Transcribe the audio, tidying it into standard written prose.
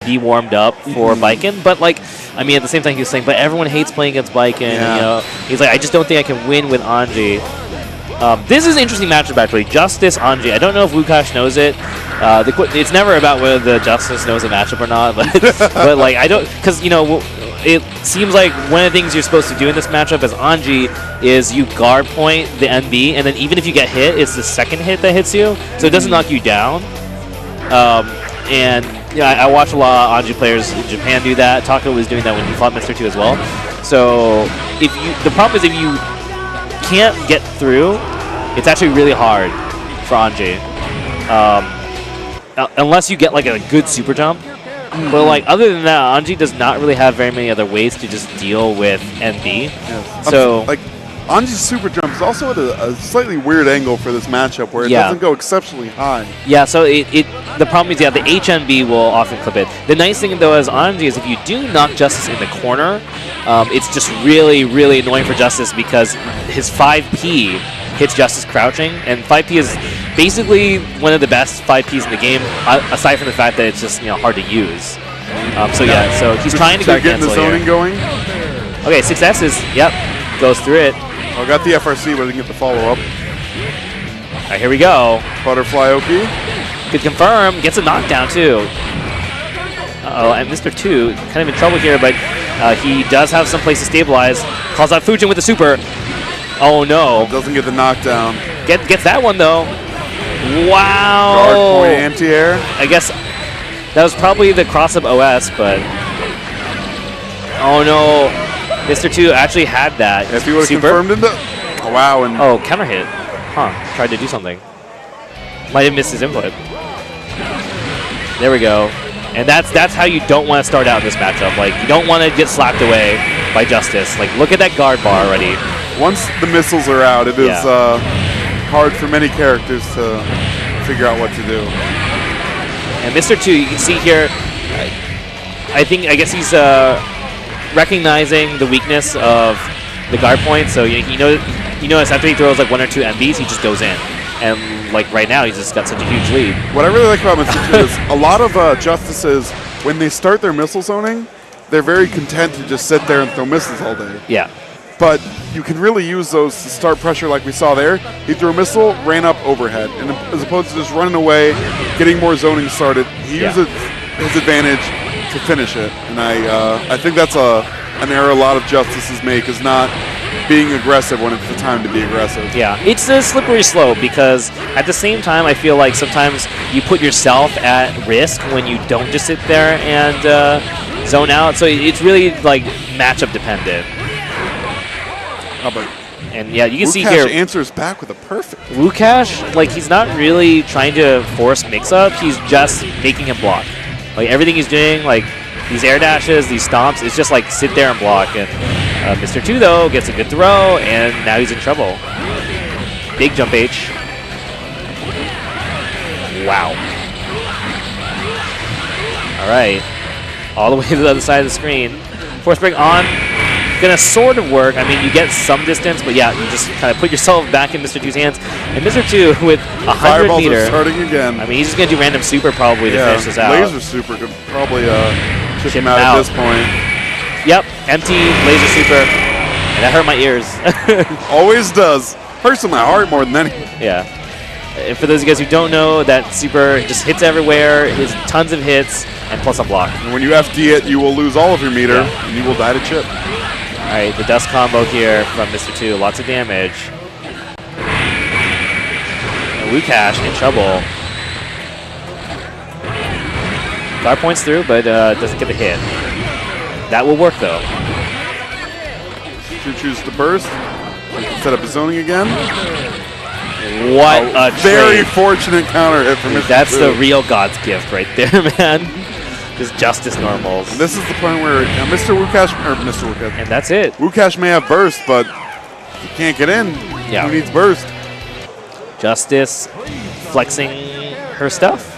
be warmed up for Baiken, but like, I mean, at the same time he was saying, but everyone hates playing against Baiken. Yeah. You know, he's like, I just don't think I can win with Anji. This is an interesting matchup actually. Justice Anji. I don't know if WOOCASH knows it. It's never about whether the Justice knows the matchup or not, but but like I don't, because you know it seems like one of the things you're supposed to do in this matchup as Anji is you guard point the MB, and then even if you get hit, it's the second hit that hits you, so it doesn't knock you down. And yeah, I watch a lot of Anji players in Japan do that. Taco was doing that when he fought MR.TWO as well. So the problem is if you can't get through, it's actually really hard for Anji. Unless you get like a good super jump. But like other than that, Anji does not really have very many other ways to just deal with MB. Yeah. So like Anji's super jump is also at a slightly weird angle for this matchup where it doesn't go exceptionally high. Yeah, so the problem is, yeah, the HMB will often clip it. The nice thing, though, as Anji is if you do knock Justice in the corner, it's just really, really annoying for Justice because his 5P hits Justice crouching, and 5P is basically one of the best 5Ps in the game, aside from the fact that it's just hard to use. So yeah, so he's trying to guard cancel the zoning going. Okay, 6S is, goes through it. Oh, got the FRC, but didn't get the follow-up. All right, here we go. Butterfly OP. Could confirm, gets a knockdown too. Uh-oh, and MR.TWO kind of in trouble here, but he does have some place to stabilize. Calls out Fujin with the super. Oh no. Doesn't get the knockdown. Gets that one though. Wow. Guard point anti-air. I guess that was probably the cross-up OS, but oh no. MR.TWO actually had that. If he would have confirmed it, oh, wow. And oh, counter hit. Huh. Tried to do something. Might have missed his input. There we go. And that's how you don't want to start out in this matchup. Like, you don't want to get slapped away by Justice. Like, look at that guard bar already. Once the missiles are out, it is hard for many characters to figure out what to do. And MR.TWO, you can see here, I guess he's recognizing the weakness of the guard point. So you notice after he throws like 1 or 2 MBs, he just goes in. And like right now, he's just got such a huge lead. What I really like about MR.TWO is a lot of Justices, when they start their missile zoning, they're very content to just sit there and throw missiles all day. Yeah. But you can really use those to start pressure like we saw there. He threw a missile, ran up overhead. And as opposed to just running away, getting more zoning started, he uses his advantage to finish it. And I think that's an error a lot of Justices make, is not being aggressive when it's the time to be aggressive. Yeah, it's a slippery slope because at the same time, I feel like sometimes you put yourself at risk when you don't just sit there and zone out. So it's really like matchup dependent. And yeah, you can see here. WOOCASH answers back with a perfect. WOOCASH, like he's not really trying to force mix-up. He's just making him block. Like everything he's doing, like these air dashes, these stomps, it's just like sit there and block. And MR.TWO though gets a good throw, and now he's in trouble. Big jump H. Wow. All right, all the way to the other side of the screen. Force break on. Gonna sort of work. I mean, you get some distance, but yeah, you just kind of put yourself back in MR.TWO's hands. And MR.TWO with 100 Fireballs meter. are starting again. I mean, he's just gonna do random super probably to finish this out. Laser super could probably chip him out at this point. Yep, empty laser super, and that hurt my ears. Always does. Hurts in my heart more than anything. Yeah. And for those of you guys who don't know, that super just hits everywhere, hits tons of hits, and plus a block. And when you FD it, you will lose all of your meter, and you will die to chip. All right, the dust combo here from MR.TWO, lots of damage. And WOOCASH in trouble. Guard points through, but doesn't get the hit. That will work though. Chooses to burst. Set up his zoning again. What a very trade. fortunate counter hit from MR.TWO. That's the real God's gift right there, man. Just Justice normals. And this is the point where Mr. WOOCASH, and that's it. WOOCASH may have burst, but he can't get in. Yeah. Who needs burst? Justice flexing her stuff.